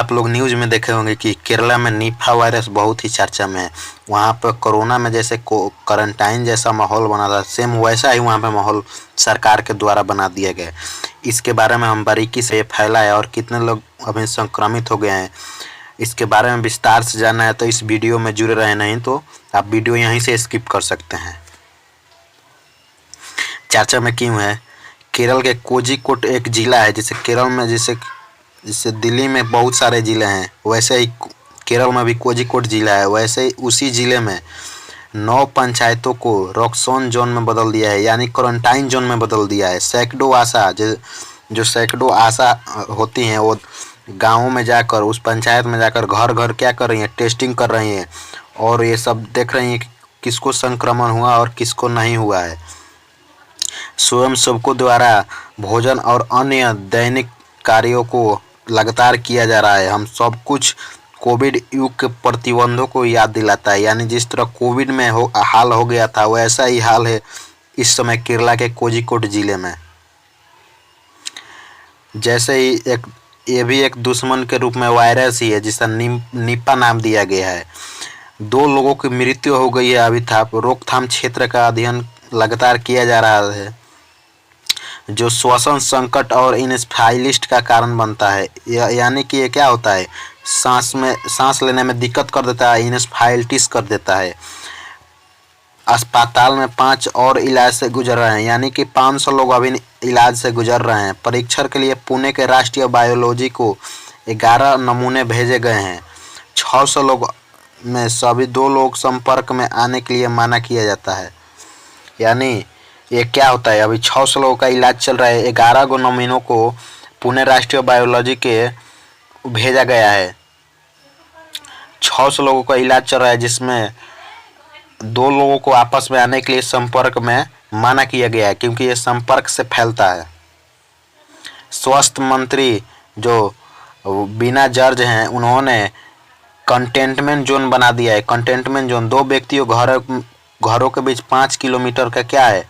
आप लोग न्यूज़ में देखे होंगे कि केरला में निपा वायरस बहुत ही चर्चा में है। वहाँ पर कोरोना में जैसे क्वारंटाइन जैसा माहौल बना था, सेम वैसा ही वहाँ पे माहौल सरकार के द्वारा बना दिया गया। इसके बारे में हम बारीकी से फैला है और कितने लोग अभी संक्रमित हो गए हैं, इसके बारे में विस्तार से जानना है तो इस वीडियो में जुड़े रहे, नहीं तो आप वीडियो यहीं से स्किप कर सकते हैं। चर्चा में क्यों है? केरल के कोझिकोड एक जिला है। जैसे केरल में जैसे दिल्ली में बहुत सारे ज़िले हैं, वैसे ही केरल में भी कोझिकोड जिला है। वैसे ही उसी ज़िले में 9 पंचायतों को रॉकसोन जोन में बदल दिया है, यानी क्वारंटाइन जोन में बदल दिया है। सैकड़ों आशा जो सैकड़ों आशा होती हैं, वो गाँवों में जाकर, उस पंचायत में जाकर घर घर क्या कर रही हैं, टेस्टिंग कर रही हैं और ये सब देख रही हैं कि किसको संक्रमण हुआ और किसको नहीं हुआ है। स्वयं सेवकों द्वारा भोजन और अन्य दैनिक कार्यों को लगातार किया जा रहा है। हम सब कुछ कोविड युग के प्रतिबंधों को याद दिलाता है, यानी जिस तरह कोविड में हाल हो गया था, वैसा ही हाल है इस समय केरला के कोझिकोड जिले में। जैसे ही ये भी एक दुश्मन के रूप में वायरस ही है, जिसका निपा नाम दिया गया है। 2 लोगों की मृत्यु हो गई है। अभी था रोकथाम क्षेत्र का अध्ययन लगातार किया जा रहा है, जो श्वसन संकट और इन्फेक्शन का कारण बनता है। यानी कि ये क्या होता है, सांस लेने में दिक्कत कर देता है, इन्फेक्शन कर देता है। अस्पताल में 5 और इलाज से गुजर रहे हैं, यानी कि 500 लोग अभी इलाज से गुजर रहे हैं। परीक्षण के लिए पुणे के राष्ट्रीय बायोलॉजी को 11 नमूने भेजे गए हैं। 600 लोग में सभी 2 लोग संपर्क में आने के लिए मना किया जाता है। यानी ये क्या होता है, अभी 600 लोगों का इलाज चल रहा है, 11 गो नमूनों को पुणे राष्ट्रीय बायोलॉजी के भेजा गया है। 600 लोगों का इलाज चल रहा है, जिसमें 2 लोगों को आपस में आने के लिए संपर्क में मना किया गया है, क्योंकि ये संपर्क से फैलता है। स्वास्थ्य मंत्री जो बिना जर्ज हैं, उन्होंने कंटेनमेंट जोन बना दिया है। कंटेनमेंट जोन 2 व्यक्तियों घरों के बीच 5 किलोमीटर का क्या है,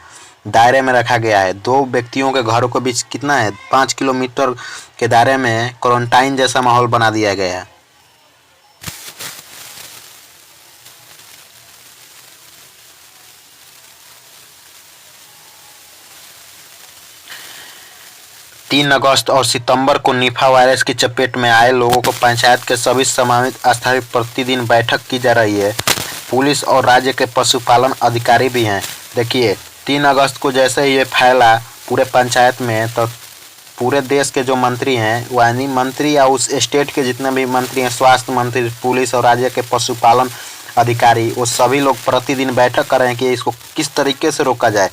दायरे में रखा गया है। 2 व्यक्तियों के घरों के बीच कितना है, 5 किलोमीटर के दायरे में क्वारंटाइन जैसा माहौल बना दिया गया है। तीन अगस्त और सितंबर को निपा वायरस की चपेट में आए लोगों को पंचायत के सभी समावित स्थान प्रतिदिन बैठक की जा रही है। पुलिस और राज्य के पशुपालन अधिकारी भी हैं। देखिए 3 अगस्त को जैसे ही ये फैला पूरे पंचायत में, तो पूरे देश के जो मंत्री हैं, यानी मंत्री या उस स्टेट के जितने भी मंत्री हैं, स्वास्थ्य मंत्री, पुलिस और राज्य के पशुपालन अधिकारी, वो सभी लोग प्रतिदिन बैठक कर रहे हैं कि इसको किस तरीके से रोका जाए।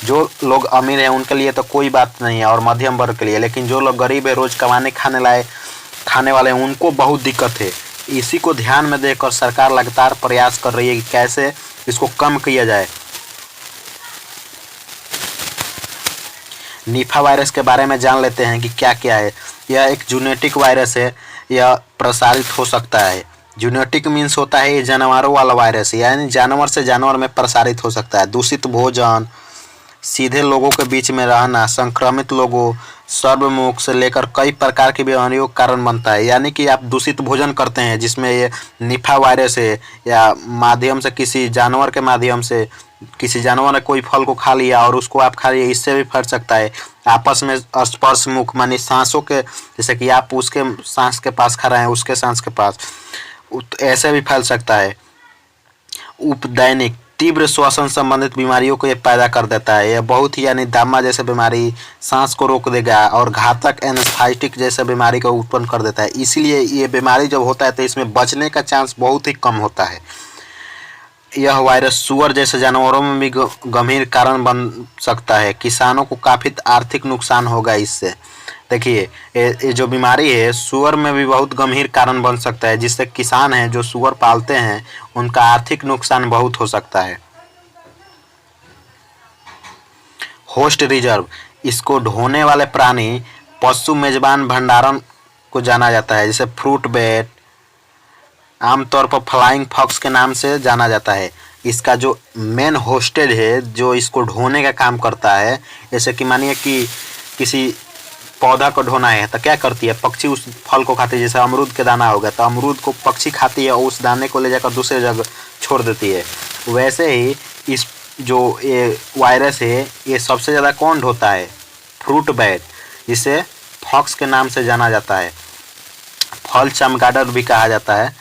जो लोग अमीर हैं उनके लिए तो कोई बात नहीं है और मध्यम वर्ग के लिए, लेकिन जो लोग गरीब है, रोज कमाने खाने वाले हैं, उनको बहुत दिक्कत है। इसी को ध्यान में देकर सरकार लगातार प्रयास कर रही है कि कैसे इसको कम किया जाए। निपा वायरस के बारे में जान लेते हैं कि क्या क्या है। यह एक जेनेटिक वायरस है, यह प्रसारित हो सकता है। जेनेटिक मीन्स होता है ये जानवरों वाला वायरस है, यानी जानवर से जानवर में प्रसारित हो सकता है। दूषित भोजन, सीधे लोगों के बीच में रहना, संक्रमित लोगों, सर्वमुख से लेकर कई प्रकार की बीमारियों का कारण बनता है। यानी कि आप दूषित भोजन करते हैं जिसमें ये निपा वायरस है, या माध्यम से किसी जानवर के माध्यम से, किसी जानवर ने कोई फल को खा लिया और उसको आप खा लिए, इससे भी फैल सकता है। आपस में स्पर्श मुख मानी सांसों के, जैसे कि आप उसके सांस के पास खा रहे हैं, उसके सांस के पास, ऐसे भी फैल सकता है। उपदैनिक तीव्र श्वसन संबंधित बीमारियों को ये पैदा कर देता है। यह बहुत ही, यानी दामा जैसे बीमारी, सांस को रोक देगा और घातक एनेस्थेटिक जैसे बीमारी को उत्पन्न कर देता है। इसीलिए ये बीमारी जब होता है तो इसमें बचने का चांस बहुत ही कम होता है। यह वायरस सुअर जैसे जानवरों में भी गंभीर कारण बन सकता है। किसानों को काफ़ी आर्थिक नुकसान होगा इससे। देखिए ये जो बीमारी है सुअर में भी बहुत गंभीर कारण बन सकता है, जिससे किसान हैं जो सुअर पालते हैं उनका आर्थिक नुकसान बहुत हो सकता है। होस्ट रिजर्व, इसको ढोने वाले प्राणी पशु मेजबान भंडारण को जाना जाता है, जैसे फ्रूट बैट, आमतौर पर फ्लाइंग फॉक्स के नाम से जाना जाता है। इसका जो मेन होस्टेज है जो इसको ढोने का काम करता है, जैसे कि मानिए कि किसी पौधा को ढोना है तो क्या करती है, पक्षी उस फल को खाती है। जैसे अमरूद के दाना हो गया तो अमरूद को पक्षी खाती है और उस दाने को ले जाकर दूसरे जगह छोड़ देती है। वैसे ही इस जो ये वायरस है ये सबसे ज़्यादा कौन ढोता है, फ्रूट बैट, जिसे फॉक्स के नाम से जाना जाता है, फल चमगादड़ भी कहा जाता है।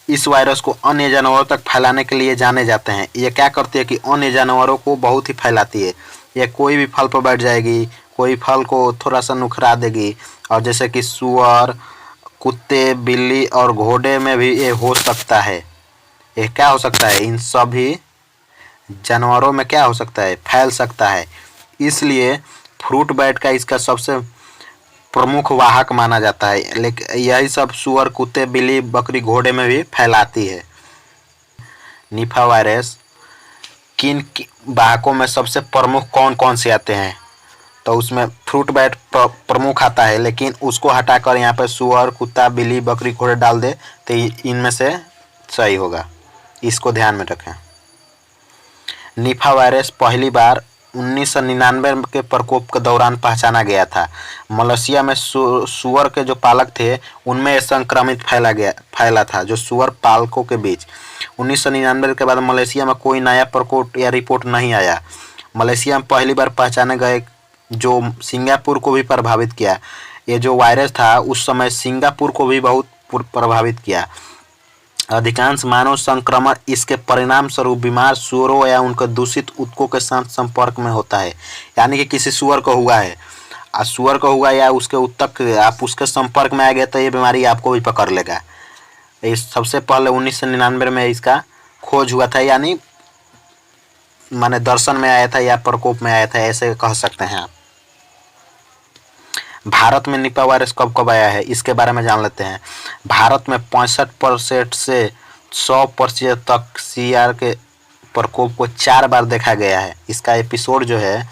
इस वायरस को अन्य जानवरों तक फैलाने के लिए जाने जाते हैं। ये क्या करती है कि अन्य जानवरों को बहुत ही फैलाती है। ये कोई भी फल पर बैठ जाएगी, कोई फल को थोड़ा सा नुकरा देगी, और जैसे कि सुअर, कुत्ते, बिल्ली और घोड़े में भी ये हो सकता है। ये क्या हो सकता है, इन सभी जानवरों में क्या हो सकता है, फैल सकता है। इसलिए फ्रूट बैट का इसका सबसे प्रमुख वाहक माना जाता है। लेकिन यही सब सुअर, कुत्ते, बिल्ली, बकरी, घोड़े में भी फैलाती है। निपा वायरस किन वाहकों में सबसे प्रमुख कौन कौन से आते हैं, तो उसमें फ्रूट बैट प्रमुख आता है, लेकिन उसको हटाकर यहाँ पे सुअर, कुत्ता, बिल्ली, बकरी, घोड़े डाल दे तो इनमें से सही होगा। इसको ध्यान में रखें। निपा वायरस पहली बार 1999 के प्रकोप के दौरान पहचाना गया था। मलेशिया में सुअर के जो पालक थे उनमें संक्रमित फैला था, जो सुअर पालकों के बीच। 1999 के बाद मलेशिया में कोई नया प्रकोप या रिपोर्ट नहीं आया। मलेशिया में पहली बार पहचाने गए जो सिंगापुर को भी प्रभावित किया। ये जो वायरस था उस समय सिंगापुर को भी बहुत प्रभावित किया। अधिकांश मानव संक्रमण इसके परिणाम स्वरूप बीमार सुअरों या उनके दूषित ऊतकों के साथ संपर्क में होता है। यानी कि किसी सुअर को हुआ है, सुअर को हुआ या उसके ऊतक आप उसके संपर्क में आ गए तो ये बीमारी आपको भी पकड़ लेगा। इस सबसे पहले 1999 में इसका खोज हुआ था, यानी माने दर्शन में आया था या प्रकोप में आया था, ऐसे कह सकते हैं आप। भारत में निपा वायरस कब कब आया है इसके बारे में जान लेते हैं। भारत में 65% से 100% तक सीआर के प्रकोप को 4 बार देखा गया है। इसका एपिसोड जो है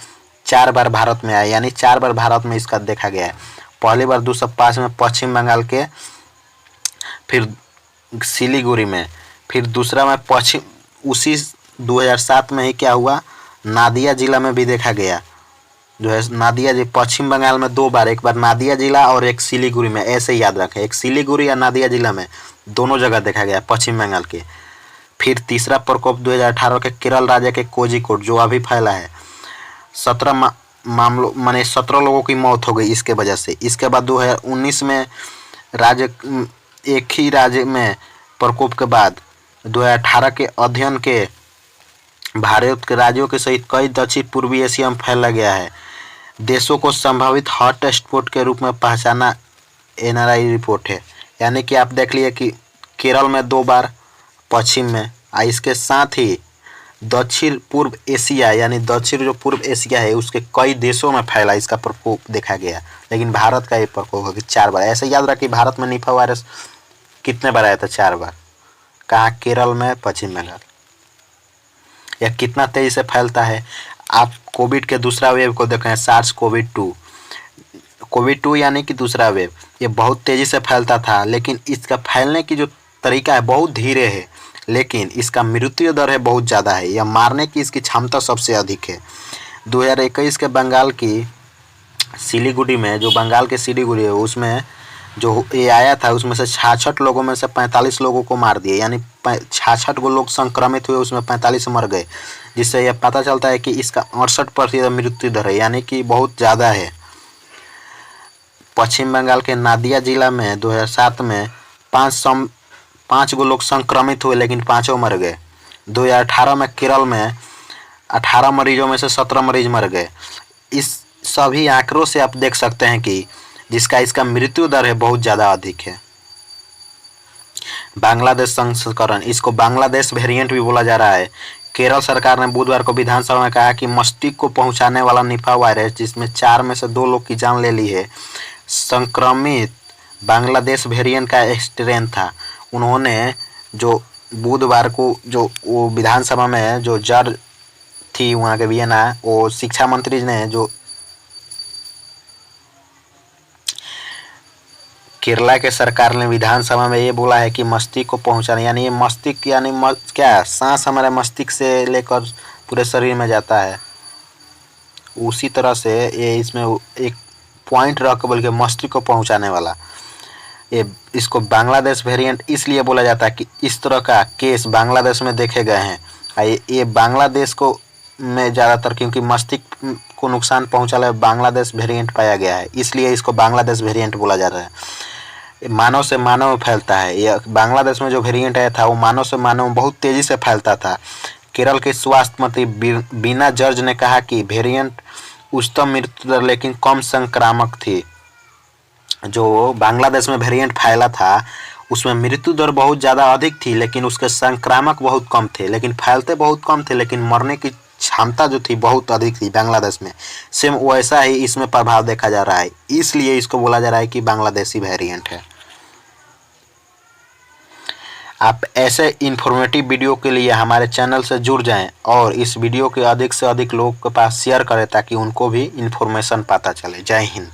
4 बार भारत में आया, यानी 4 बार भारत में इसका देखा गया है। पहली बार 2005 में पश्चिम बंगाल के, फिर सिलीगुड़ी में, फिर दूसरा में उसी 2007 में ही क्या हुआ, नादिया जिला में भी देखा गया। जो है नादिया जी पश्चिम बंगाल में 2 बार, एक बार नादिया जिला और एक सिलीगुड़ी में, ऐसे याद रखें। एक सिलीगुड़ी या नादिया जिला में, दोनों जगह देखा गया पश्चिम बंगाल के। फिर तीसरा प्रकोप 2018 के केरल राज्य के कोझिकोड जो अभी फैला है। 17 मामलों माने 17 लोगों की मौत हो गई इसके वजह से। इसके बाद 2019 में एक ही राज्य में प्रकोप के बाद 2018 के अध्ययन के भारत के राज्यों के सहित कई दक्षिण पूर्वी एशिया में फैला गया है। देशों को संभावित हॉट स्पॉट के रूप में पहचाना एनआरआई रिपोर्ट है। यानी कि आप देख लिए कि केरल में 2 बार, पश्चिम में, इसके साथ ही दक्षिण पूर्व एशिया यानी दक्षिण जो पूर्व एशिया है उसके कई देशों में फैला इसका प्रकोप देखा गया। लेकिन भारत का ये प्रकोप है कि 4 बार। ऐसे याद रखिए भारत में निपा वायरस कितने बार आया था, 4 बार। कहाँ, केरल में, पश्चिम बंगाल। यह कितना तेजी से फैलता है। आप कोविड के दूसरा वेव को देखें, कोविड 2 यानी कि दूसरा वेव, ये बहुत तेज़ी से फैलता था, लेकिन इसका फैलने की जो तरीका है बहुत धीरे है, लेकिन इसका मृत्यु दर है बहुत ज़्यादा है। यह मारने की इसकी क्षमता सबसे अधिक है। 2021 के बंगाल की सिलीगुड़ी में, जो बंगाल के सिलीगुड़ी है उसमें जो ये आया था उसमें से 66 लोगों में से 45 लोगों को मार दिए, यानी 66 को लोग संक्रमित हुए, उसमें 45 मर गए, जिससे यह पता चलता है कि इसका 68% मृत्यु दर है, यानी कि बहुत ज़्यादा है। पश्चिम बंगाल के नादिया जिला में 2007 में 5 को लोग संक्रमित हुए, लेकिन 5 मर गए। 2018 में केरल में 18 मरीजों में से 17 मरीज मर गए। इस सभी आंकड़ों से आप देख सकते हैं कि जिसका इसका मृत्यु दर है बहुत ज़्यादा अधिक है। बांग्लादेश संस्करण, इसको बांग्लादेश वेरिएंट भी बोला जा रहा है। केरल सरकार ने बुधवार को विधानसभा में कहा कि मस्तिष्क को पहुंचाने वाला निपा वायरस, जिसमें 4 में से 2 लोग की जान ले ली है, संक्रमित बांग्लादेश वेरिएंट का स्ट्रेन था। उन्होंने जो बुधवार को जो वो विधानसभा में जो जज थी वहाँ के वियना, वो शिक्षा मंत्री ने जो केरला के सरकार ने विधानसभा में ये बोला है कि मस्तिष्क को पहुंचाने, यानी ये मस्तिष्क यानी क्या, सांस हमारे मस्तिष्क से लेकर पूरे शरीर में जाता है, उसी तरह से ये इसमें एक पॉइंट रख बल्कि मस्तिष्क को पहुंचाने वाला। इसको बांग्लादेश वेरिएंट इसलिए बोला जाता है कि इस तरह का केस बांग्लादेश में देखे गए हैं। ये बांग्लादेश को में ज़्यादातर क्योंकि मस्तिष्क को नुकसान पहुंचाने वाला बांग्लादेश वेरिएंट पाया गया है, इसलिए इसको बांग्लादेश वेरिएंट बोला जा रहा है। मानव से मानव में फैलता है। यह बांग्लादेश में जो वेरिएंट आया था वो मानव से मानव में बहुत तेज़ी से फैलता था। केरल के स्वास्थ्य मंत्री बीना जॉर्ज ने कहा कि वेरिएंट उच्चतम मृत्यु दर लेकिन कम संक्रामक थी। जो बांग्लादेश में वेरिएंट फैला था उसमें मृत्यु दर बहुत ज़्यादा अधिक थी, लेकिन उसके संक्रामक बहुत कम थे, लेकिन फैलते बहुत कम थे, लेकिन मरने की क्षमता जो थी बहुत अधिक थी बांग्लादेश में। सेम वैसा ही इसमें प्रभाव देखा जा रहा है, इसलिए इसको बोला जा रहा है कि बांग्लादेशी वेरिएंट है। आप ऐसे इन्फॉर्मेटिव वीडियो के लिए हमारे चैनल से जुड़ जाएं और इस वीडियो के अधिक से अधिक लोगों के पास शेयर करें ताकि उनको भी इन्फॉर्मेशन पता चले। जय हिंद।